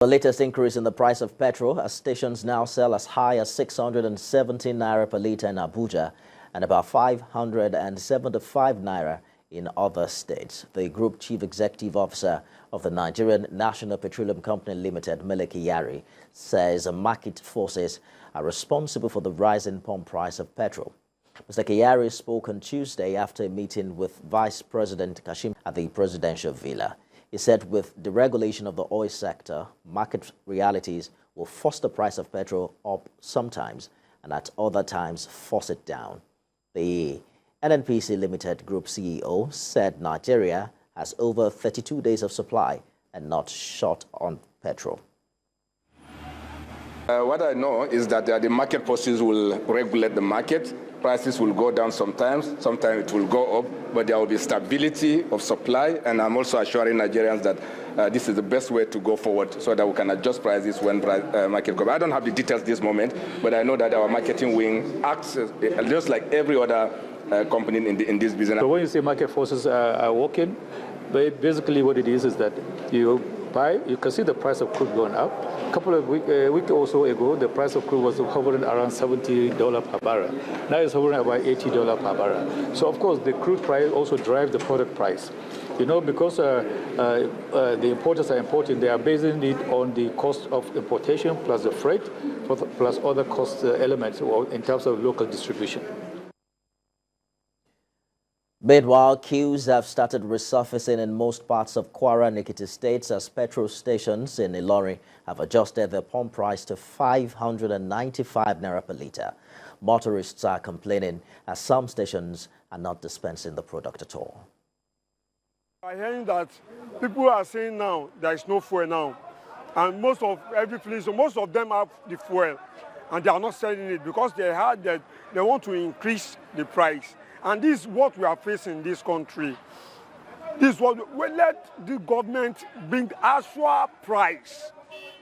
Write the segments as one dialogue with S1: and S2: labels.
S1: The latest increase in the price of petrol as stations now sell as high as 617 naira per litre in Abuja and about 575 naira in other states. The Group Chief Executive Officer of the Nigerian National Petroleum Company Limited, Meleki Yari, says market forces are responsible for the rise in pump price of petrol. Mr. Kyari spoke on Tuesday after a meeting with Vice President Kashim at the presidential villa. He said with the regulation of the oil sector, market realities will force the price of petrol up sometimes and at other times force it down. The NNPCL Limited Group CEO said Nigeria has over 32 days of supply and not short on petrol.
S2: What I know is that the market forces will regulate the market. Prices will go down sometimes it will go up, but there will be stability of supply, and I'm also assuring Nigerians that this is the best way to go forward so that we can adjust prices when market goes. I don't have the details this moment, but I know that our marketing wing acts just like every other company in this business.
S3: So when you say market forces are working, basically what it is that you can see the price of crude going up. A couple of weeks or so ago, the price of crude was hovering around $70 per barrel. Now it's hovering about $80 per barrel. So, of course, the crude price also drives the product price. You know, because the importers are importing, they are basing it on the cost of importation plus the freight, plus other cost elements in terms of local distribution.
S1: Meanwhile, queues have started resurfacing in most parts of Kwara and Ekiti states as petrol stations in Ilorin have adjusted their pump price to 595 naira per litre. Motorists are complaining as some stations are not dispensing the product at all.
S4: I'm hearing that people are saying now there is no fuel now, and most of them have the fuel, and they are not selling it because they heard that they want to increase the price. And this is what we are facing in this country. This is what we let the government bring actual price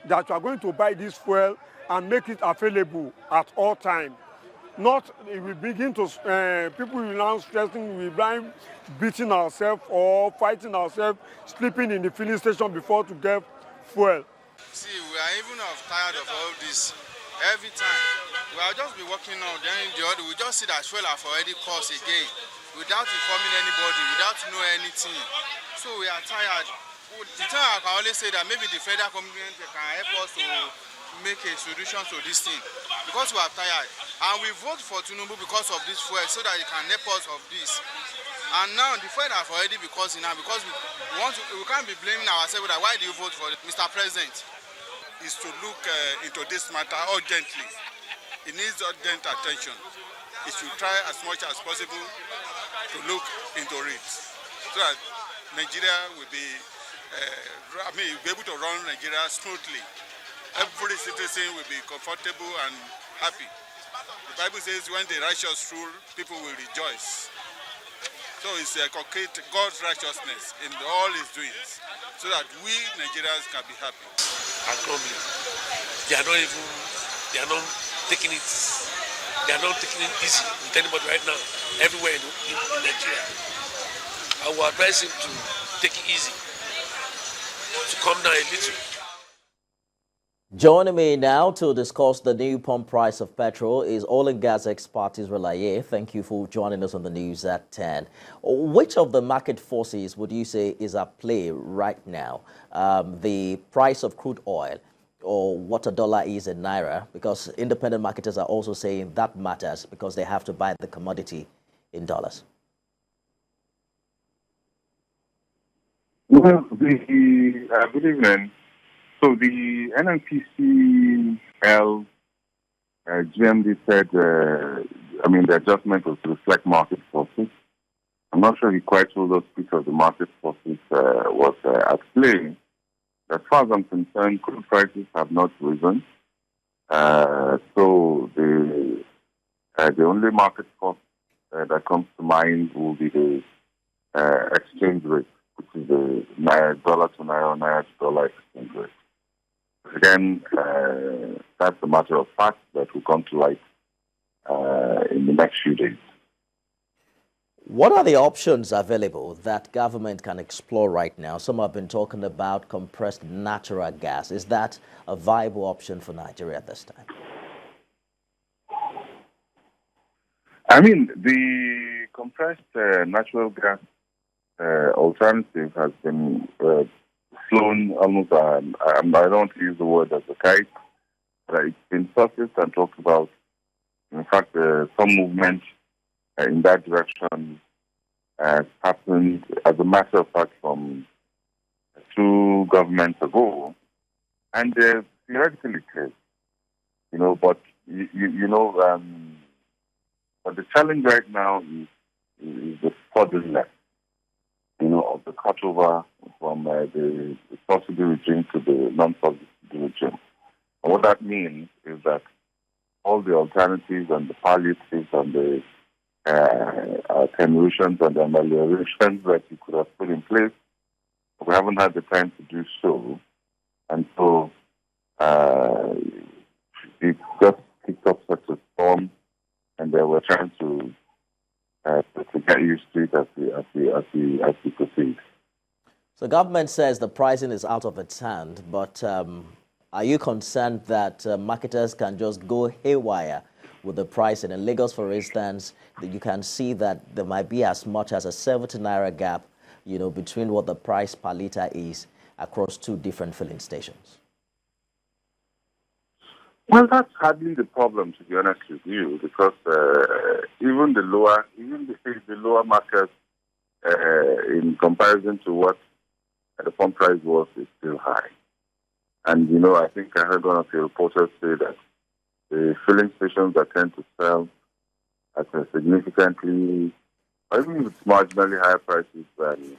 S4: that we are going to buy this fuel and make it available at all times. Not we begin to people will now stressing, we blind beating ourselves or fighting ourselves, sleeping in the filling station before to get fuel.
S5: See, we are even tired of all this. Every time we will just be working out, then the other we just see that fuel have already cost again without informing anybody, without knowing anything. So we are tired. The time I can only say that maybe the federal government can help us to make a solution to this thing because we are tired. And we vote for Tinubu because of this fuel so that he can help us of this. And now the fuel have already been costing now because we can't be blaming ourselves that why do you vote for Mr. President?
S6: Is to look into this matter urgently. It needs urgent attention. It should try as much as possible to look into it so that Nigeria will be, be able to run Nigeria smoothly. Every citizen will be comfortable and happy. The Bible says when the righteous rule, people will rejoice. So it's a concrete God's righteousness in all his doings so that we Nigerians can be happy.
S7: Are grumbling. They are not taking it easy with anybody right now, everywhere in Nigeria. I will advise him to take it easy, to calm down a little.
S1: Joining me now to discuss the new pump price of petrol is oil and gas expert Israel Aye. Thank you for joining us on the news at 10. Which of the market forces would you say is at play right now? The price of crude oil or what a dollar is in naira? Because independent marketers are also saying that matters because they have to buy the commodity in dollars.
S8: Well, good evening. So the NNPCL GMD said, the adjustment was to reflect market forces. I'm not sure he quite told us which of the market forces was at play. As far as I'm concerned, crude prices have not risen. So the only market force that comes to mind will be the exchange rate, which is the dollar to naira to dollar exchange rate. Again, that's a matter of fact that will come to light in the next few days.
S1: What are the options available that government can explore right now? Some have been talking about compressed natural gas. Is that a viable option for Nigeria at this time?
S8: I mean, the compressed natural gas alternative has been flown almost, I don't want to use the word as a kite, but it's been surfaced and talked about. In fact, some movement in that direction happened, as a matter of fact, from 2 governments ago. And theoretically it is, but but the challenge right now is the suddenness, of the cutover from the subsidy regime to the non-subsidy regime. And what that means is that all the alternatives and the palliatives and the attenuations and the ameliorations that you could have put in place, we haven't had the time to do so. And so it just kicked up such a storm, and we're trying to get used to it as we proceed.
S1: So government says the pricing is out of its hand, but are you concerned that marketers can just go haywire with the pricing? In Lagos, for instance, you can see that there might be as much as a 70 naira gap, between what the price per litre is across 2 different filling stations.
S8: Well, that's hardly the problem, to be honest with you, because even the lower market, in comparison to what the pump price was, is still high. And I think I heard one of your reporters say that the filling stations that tend to sell at a significantly, or even with marginally higher prices than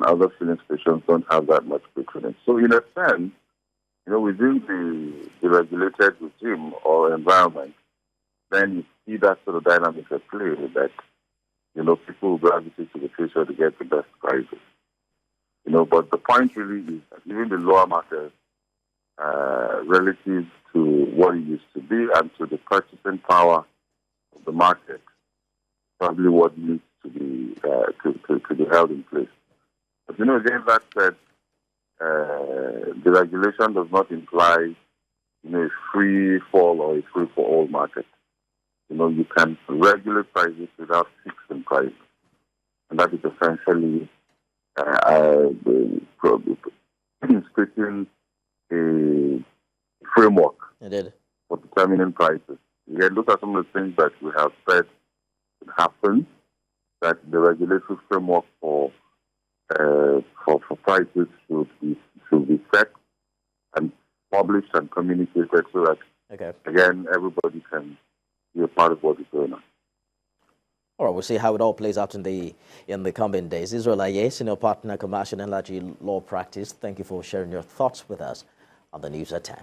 S8: other filling stations, don't have that much patronage. So, in a sense, within the regulated regime or environment, then you see that sort of dynamic at play that, people will gravitate to the future to get the best prices. But the point really is that even the lower market, relative to what it used to be and to the purchasing power of the market, probably what needs to be held in place. But again, that said, the regulation does not imply, a free fall or a free for all market. You can regulate prices without fixing prices, and that is essentially creating a framework for determining prices. You look at some of the things that we have said would happen, that the regulatory framework for prices should be set and published and communicated so that, again, everybody can be a part of what is going on.
S1: All right, we'll see how it all plays out in the coming days. Israel Aye, Senior Partner, Commercial and Energy Law Practice, thank you for sharing your thoughts with us on the News at 10.